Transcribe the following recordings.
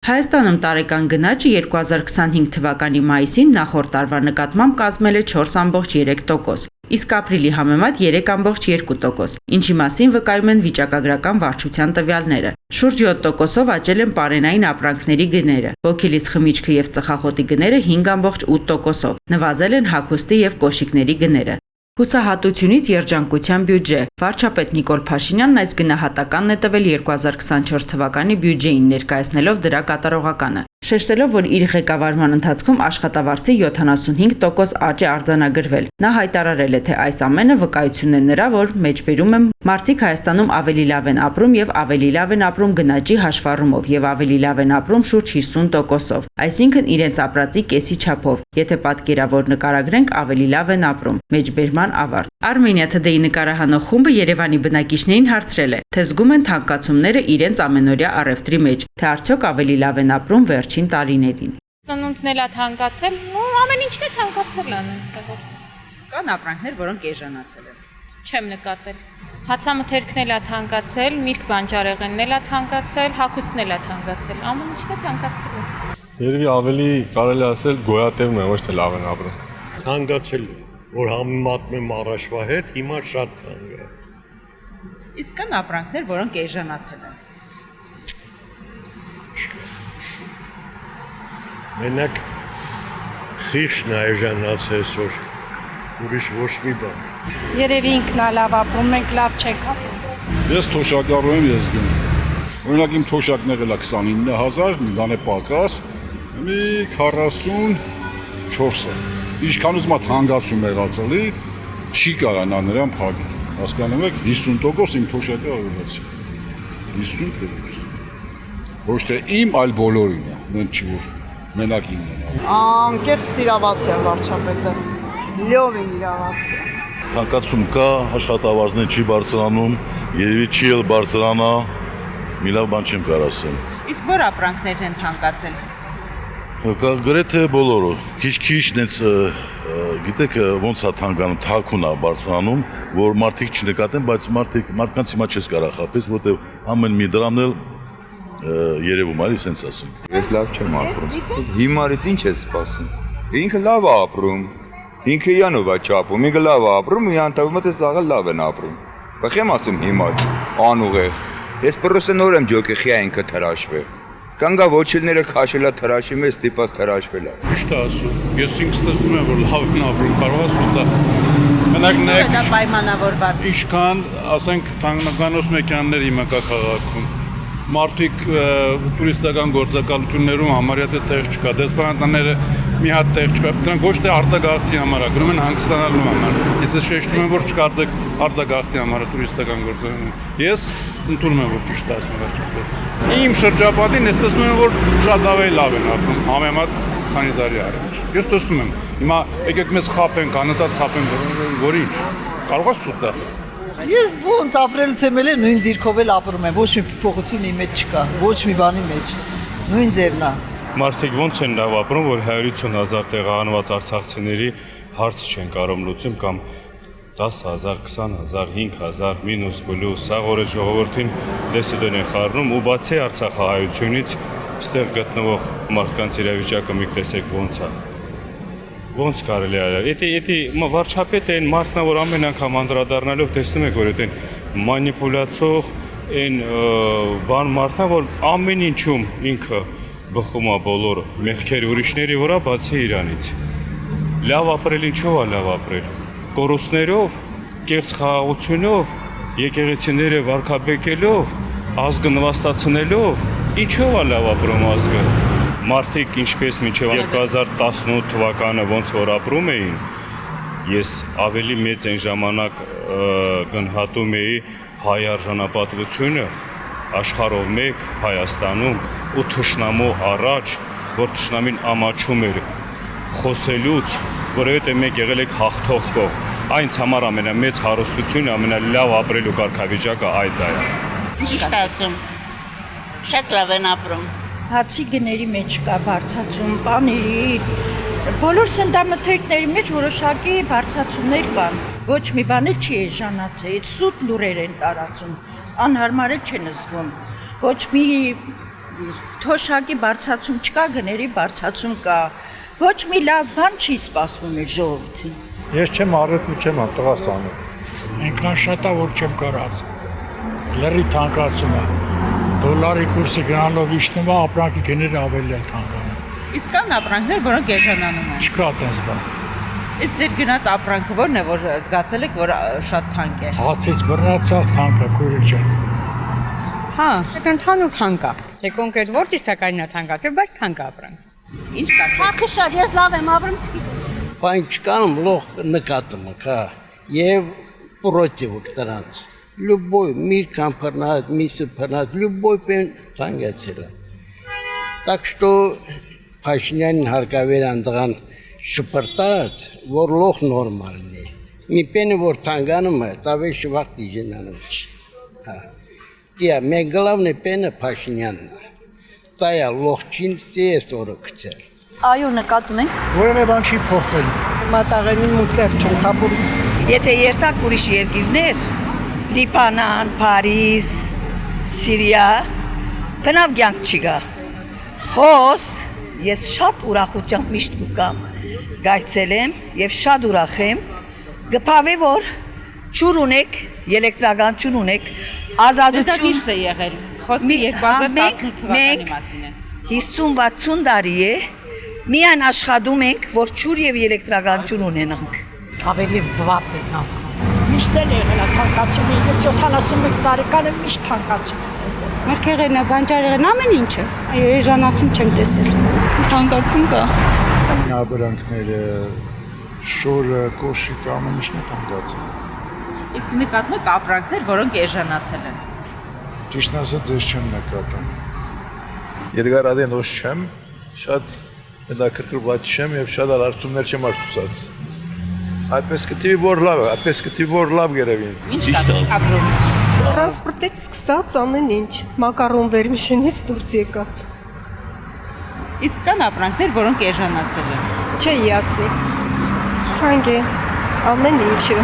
Հայաստանում տարեկան գնաճը 2025 թվականի մայիսին նախորդ տարվա նկատմամբ կազմել է 4,3%, իսկ ապրիլի համեմատ 3,2%, ինչի մասին վկայում են վիճակագրական վարչության տվյալները։ Շուրջ 7%-ով աճել են պարենային ապրանքների գները, ոգելից խմիչքը եւ ծխախոտի գները 5,8%-ով, նվազել են հագուստի եւ կոշիկների գները։ Հուսահատությունից երջանկության բյուջե։ Վարչապետ Նիկոլ Փաշինյանն այս գնահատականն է տվել 2024 թվականի բյուջեին, ներկայացնելով դրա կատարողականը, շեշտելով, որ իր ղեկավարման ընթացքում աշխատավարձի 75% աճ է արձանագրվել։ Նա հայտարարել է, թե այս ամենը վկայություն է նրա, որ մեջբերում եմ մարդիկ Հայաստանում ավելի լավ են ապրում եւ ավելի լավ են ապրում գնաճի հաշվառումով եւ ավելի լավ են ապրում շուրջ 50%-ով, այսինքն իրենց ապրածի կեսի չափով, եթե պատկերավոր նկարագրենք ավելի լավ են ապրում։ Մեջբերման ավարտ։ Armenia Today-ի նկարահանող խումբը Երևանի բնակիչներին հարցրել է, թե զգում են թանկացումները իրենց ամենօրյա առևտրի մեջ, թե արդյոք ավելի լավ են ապրում վերջին տարիներին։ Ծնունդն էլ է թանկացել, ամեն ինչն է թանկացել անցել։ Կան ապրանքներ, որոնք էժանացել են։ Չեմ նկատել։ Հացամթերքն էլ է թանկացել, միրգ բանջարեղենն էլ է թանկացել, հագուստն էլ է թանկացել, ամեն ինչն է թանկացել։ Երևի ավելի կարելի ասել գոյատևում է, ոչ թե լավ են ապրում։ Թանկացել է, որ համեմատում եմ առաջվա հետ, հիմա շատ թանկ է։ Իսկ կան ապրանքներ, որոնք էժանացել են։ Մենակ խիղճն է էժանացել այսօր, ուրիշ ոչ մի բան։ Երևի ինքնալավ ապրում, մենք լավ չենք ապրում։ Ես թոշակառու եմ, ես գնում։ Օրինակ իմ թոշակն եղել է 29000, դան է պակաս, մի 44 է։ Ինչքան ուզում է թանկացում եղածելի, չի կարա նա նրան փակի։ Հասկանում եք, 50% իմ թոշակը ավելացի։ 50%։ Ոչ թե իմ, այլ բոլորին է, նենց չի որ մենակ իմն է։ Անկեղծ սիրավացի է վարչապետը, լյովին իրավացի է։ Թանկացում կա, աշխատավարձներ չի բարձրանում, երևի չի էլ բարձրանա, մի լավ բան չեմ կարող ասել։ Իսկ որ ապրանքներն են թանկացել։ Գրեթե բոլորը, քիչ-քիչ նենց գիտեք ոնց է թանկանում, թաքուն է բարձրանում, որ մարդիկ չնկատեն, բայց մարդկանց հիմա չես կարող խաբես, որտեղ ամեն մի դրամն էլ երևում է, սենց ասում։ Ես լավ չեմ ապրում։ Հիմարից ինչ ես սպասում։ Ինքը լավ է ապրում։ Ինքը իանով է չապում, ինքը լավ է ապրում, իան թվում է թե սաղը լավ են ապրում։ Բայց եմ ասում հիմար, անուղեղ։ Ես պրոստը նոր եմ ջոկի խիա ինքը թրաշվե։ Կանգա ոչիլները քաշելա թրաշի մեջ ստիպած թրաշվելա։ Ճիշտ է ասում։ Ես ինքս տեսնում եմ, որ լավ են ապրում, կարող է սուտա։ Մենակ նայեք, դա պայմանավորված։ ինչքան, ասենք, թանկանոց մեքենաներ հիմա կա քաղաքում։ Մարդիկ տուրիստական գործակալություններում համարյա թե տեղ չկա, դեսպանատները մի հատ տեղ չկա, դրանք ոչ թե արտագաղթի համար, գրում են հանգստանալու համար։ Ես շեշտում եմ, որ չկարծեք արտագաղթի համար տուրիստական գործակալություն։ Ես ընդունում եմ, որ ճիշտ ասում վարչապետ։ Իմ շրջապատին ես տեսնում եմ, որ շատ լավ են ապրում, համեմատ քանի տարի առաջ։ Ես տեսնում եմ, հիմա եկեք մեզ խաբենք, անընդհատ խաբենք, որ ինչ, կարող է սուտ է։ Ես ոնց ապրելուց եմ էլ նույն դիրքով էլ ապրում եմ, ոչ մի փոփոխություն իմ մեջ չկա, ոչ մի բանի մեջ, նույն ձևն է։ Մարդիկ ոնց են լավ ապրում, որ 150,000 տեղահանված արցախցիների հարց չեն կարող լուծում կամ 10,000, 20,000, 5,000 մինուս պլյուս, սա որ ժողովրդին դեսուդեն են խառնում ու բացի արցախահայությունից ստեղ գտնվող մարդկանց իրավիճակը մի տեսեք ոնց է։ Ոնց կարելի է, եթե վարչապետը այն մարդն է, որ ամեն անգամ անդրադառնալով տեսնում եք, որ այդ մանիպուլացող այն բան մարդն է, որ ամեն ինչում ինքը բխում է բոլոր մեղքեր ուրիշների վրա, բացի իրանից։ Լավ ապրել ինչով է լավ ապրել։ Կորուստներով, կեղծ խաղաղությունով, եկեղեցիները վարքաբեկելով, ազգը նվաստացնելով, ինչով է լավ ապրում ազգը։ Մարդիկ ինչպես մինչև 2018 թվականը ոնց որ ապրում էին, ես ավելի մեծ այն ժամանակ գնահատում էի հայ արժանապատվությունը աշխարհով մեկ Հայաստանում ու թշնամու առաջ, որ թշնամին ամաչում էր խոսելուց, որովհետև մեկ եղել եք հաղթող կողմ։ Այնց համար ամենամեծ հարստությունը, ամենալավ ապրելու կարգավիճակը այդ է։ Ճիշտ ասում։ Շատ լավ են ապրում։ Հացի գների մեջ կա բարձացում, պանիրի, բոլոր սննդամթերքների մեջ որոշակի բարձացումներ կան։ Ոչ մի բան չի էժանացել, սուտ լուրեր են տարածում, անհարմար չեն զգում։ Ոչ մի թոշակի բարձացում չկա, գների բարձացում կա։ Ոչ մի լավ բան չի սպասվում իր ժողովրդին։ Ես չեմ առետ ու չեմ տղաս անում։ Այնքան շատ է, որ չեմ կարած։ Լրի թանկացում է։ Դոլարի կուրսը գնալով իջնում է, ապրանքի գները ավելի է թանկանում։ Իսկ կան ապրանքներ, որոնք էժանանում են։ Չկա այդպես բան։ Իսկ ձեր գնաց ապրանքը ո՞րն է, որ զգացել եք, որ շատ թանկ է։ Հացից բռնացավ թանկը քուրի ջան։ Հա, այդ ընդհանուր թանկ է։ Թե կոնկրետ որ տեսականին է թանկացել, բայց թանկ է ապրանքը։ Ինչ կասեք։ Թանկը շատ, ես լավ եմ ապրում, չգիտեմ։ Բան չկան լող նկատում կա եւ против դրանց любой мир компонат мисс панат любой пен тангացել է так что Փաշինյանին հարկավեր անդղան շփրտած որ լող նորմալն է մի պենը որ թանգանում է տավե շվախ դիժենանում հա դիա մեկ գլավն է պենը Փաշինյանն տայա լողջին դես օրը գցել Այո, նկատում ենք։ Որևէ բան չի փոխվել։ Մատաղենին մուտքեր չեն կապում։ Եթե երթակ ուրիշ երկիրներ, Լիբանան, Փարիզ, Սիրիա, բնավ կյանք չի գա։ Հոս ես շատ ուրախությամբ միշտ գուկամ, գայցել եմ եւ շատ ուրախ եմ, գպավե որ ճուր ունեք, էլեկտրական ճուր ունեք, ազատություն։ Դա ճիշտ է եղել։ Խոսքը 2018 թվականի մասին է։ 50-60 տարի է միայն աշխատում ենք, որ ճուր եւ էլեկտրական ճուր ունենանք։ Ավելի վատ է նա։ Միշտ էլ եղել է թանկացումը, ես 71 տարեկան եմ, միշտ թանկացում եմ տեսել։ Մրգեղենը, բանջարեղենը ամեն ինչը։ Այո, էժանացում չեմ տեսել։ Թանկացում կա։ Նաբրանքները, շորը, կոշիկը ամեն ինչն է թանկացել։ Իսկ նկատում եք ապրանքներ, որոնք էժանացել են։ Ճիշտն ասած, ես չեմ նկատում։ Երկարադեն ոս չեմ, շատ հետաքրքրված չեմ եւ շատ արարություններ չեմ արտուցած։ Այդպես կտիվի որ լավ է, այդպես կտիվի որ լավ գերեւի ինձ։ Ինչ կասեք ապրում։ Տրանսպորտից սկսած ամեն ինչ, մակարոն վերմիշենից դուրս եկած։ Իսկ կան ապրանքներ, որոնք էժանացել են։ Չի ասի։ Թանկ է ամեն ինչը։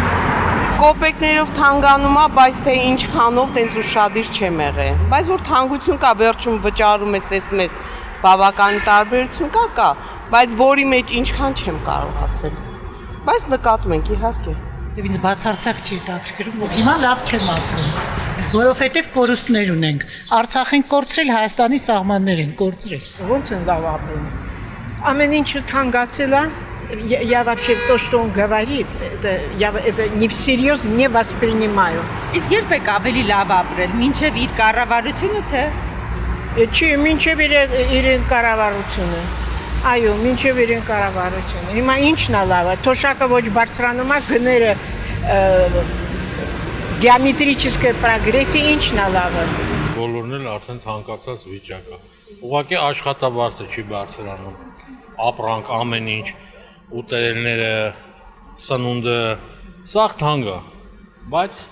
Կոպեկներով թանգանում է, բայց թե ինչքանով տենց ուշադիր չեմ եղել։ Բայց որ թանկություն կա, վերջում վճարում ես, տեսնում ես, բավական տարբերություն կա, բայց որի մեջ ինչքան չեմ կարող ասել։ Բայց նկատում ենք իհարկե։ Եվ ինձ բացարձակ չի հետաքրքրում, որ հիմա լավ չեմ ապրում, որովհետև կորուստներ ունենք։ Արցախին կորցրել, Հայաստանի սահմաններ են корցրել։ Ոնց են լավ ապրում։ Ամեն ինչը թանկացել է, я вообще то, что он говорит, это не всерьез не воспринимаю. Իսկ երբ եք ավելի լավ ապրել, մինչև իր կառավարությունը թե։ Չի, մինչև իրեն կառավարությունը։ Այո, մինչև իրեն կառավարությունը։ Հիմա ինչն է լավը, թոշակը ոչ բարձրանում է, գները գեոմետրическая прогрессия ինչն է լավը։ Բոլորն էլ արդեն թանկացած վիճակ է։ Ուղղակի աշխատավարձը չի բարձրանում։ Ապրանք ամեն ինչ, ուտելները, սնունդը, սաղ թանկ է, բայց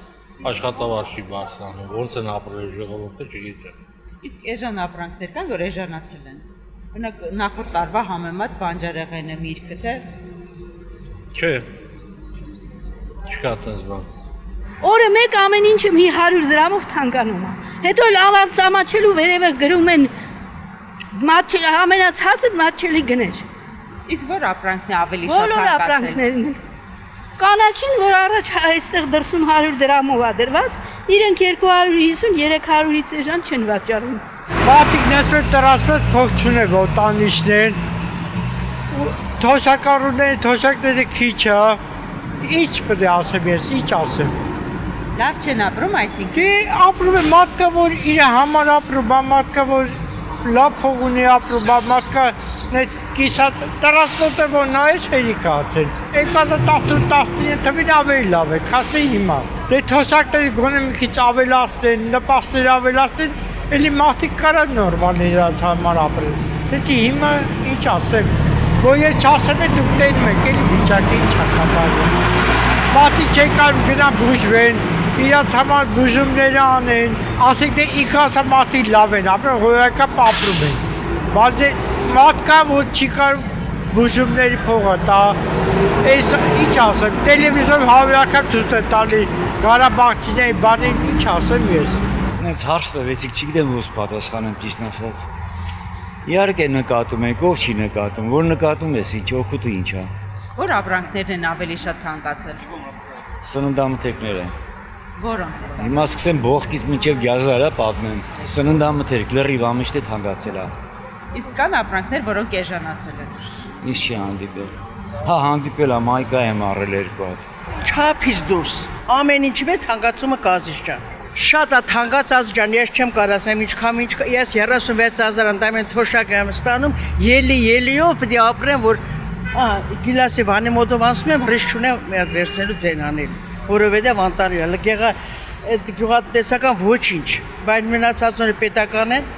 աշխատավարձ չի բարձրանում։ Ոնց են ապրել ժողովուրդը, չգիտեմ։ Իսկ էժան ապրանքներ կան, որ էժանացել են։ Օրինակ նախորդ տարվա համեմատ բանջարեղենը, միրգը թե։ Չէ։ Չկա այդպես բան։ Օրը մեկ ամեն ինչը մի 100 դրամով թանկանում է։ Հետո լավան ծամաչելու վերևը գրում են ամենացածը մատչելի գներ։ Իսկ որ ապրանքն է ավելի շատ Բոլոր ապրանքներն են։ Կանաչին, որ առաջ այստեղ դրսում 100 դրամով է դրված, իրենք 250-300-ից էժան չեն վաճառում։ Բատիկն այսօր տրանսպորտ փող չունե ոտանիշներ, թոշակառուները, թոշակները քիչ է, ինչ պետք է ասեմ ես, ինչ ասեմ։ Լավ չեն ապրում, այսինքն։ Դե ապրում է մարդկա, որ իր համար ապրում, մարդկա, որ լավ փող ունի ապրում, մարդկա, այդ կիսա տրանսպորտը որ նայես հերիք աթել։ 2018-19 թվին ավելի լավ է, քասի հիմա։ Դե թոշակները գոնե մի քիչ ավելացնեն, նպաստներ ավելացնեն, էլի մարդիկ կարան նորմալ իրաց համար ապրել։ Դե հիմա ինչ ասեմ, որ ես չասեմ է դուք տենում եք, էլի վիճակը ինչ է կատարվում։ Մարդիկ չեն կարող գնան բուժվեն, իրաց համար բուժումները անեն, ասեք դե ինքասա մարդիկ լավ են ապրում, հոյակապ ապրում են։ Բայց դե մարդ կա, որ չի կարող բուժումների փողը տա, այս ինչ ասեմ, տելևիզոր հավերակապ ցույց է տալի, Ղարաբաղցիների բաներ ինչ ասեմ ես։ Նենց հարց տվեցիք, չգիտեմ ոնց պատասխանեմ ճիշտ ասած։ Իհարկե նկատում եք, ով չի նկատում, որ նկատում ես, ինչ օգուտը ինչ է։ Որ ապրանքներն են ավելի շատ թանկացել։ Սննդամթերքները։ Որոնք։ Հիմա սկսեմ բողկից մինչև գազարա պատմեմ։ Սննդամթերք լրիվ ամիշտ է թանկացել է։ Իսկ կան ապրանքներ, որոնք էժանացել են։ Ինչ չի հանդիպել։ Հա հանդիպել է, մայկա եմ առել 2 հատ։ Չափից դուրս ամեն ինչի մեջ թանկացումը կազիչ ջան։ Շատ է թանկացած ջան, ես չեմ կարող ասեմ ինչքան ես 36000 ընդամեն թոշակ եմ ստանում, ելիով պետք է ապրեմ, որ գիլասի բանի մոտով անցնում եմ, հրիշ չունեմ մի հատ վերցնելու ձեն անել, որովհետև անտարի է, լգեղա այդ գյուղատնտեսական ոչինչ, բայց մնացածները պետական են։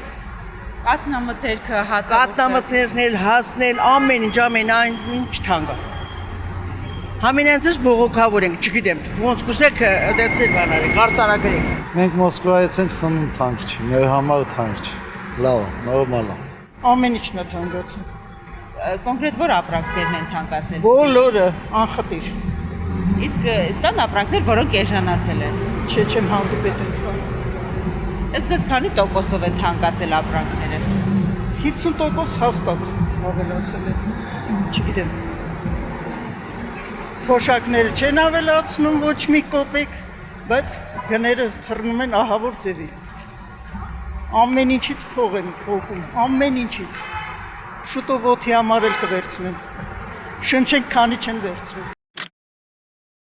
Կաթնամթերքը, հացը։ Կաթնամթերքն, հացն, ամեն ինչ թանկ է։ Համենայնպես բողոքավոր ենք, չգիտեմ, ոնց կուզեք դեպքեր բանալ, կարծարագրեք։ Մենք Մոսկվայից ենք, սնունդ թանկ չի, մեր համար թանկ չի։ Լավ, նորմալ է։ Ամեն ինչն է թանկացել։ Կոնկրետ որ ապրանքներն են թանկացել։ Բոլորը անխտիր։ Իսկ կան ապրանքներ, որոնք էժանացել են։ Չեմ հանդիպել այդպես բան։ Ըստ ձեզ քանի տոկոսով են թանկացել ապրանքները։ 50% հաստատ ավելացել է։ Չգիտեմ։ Թոշակները չեն ավելացնում ոչ մի կոպեկ, բայց գները թռնում են ահավոր ձևի։ Ամեն ինչից փող են փոխում, ամեն ինչից։ Շուտով օդի համար էլ կվերցնեն։ Շնչենք քանի չեն վերցնում։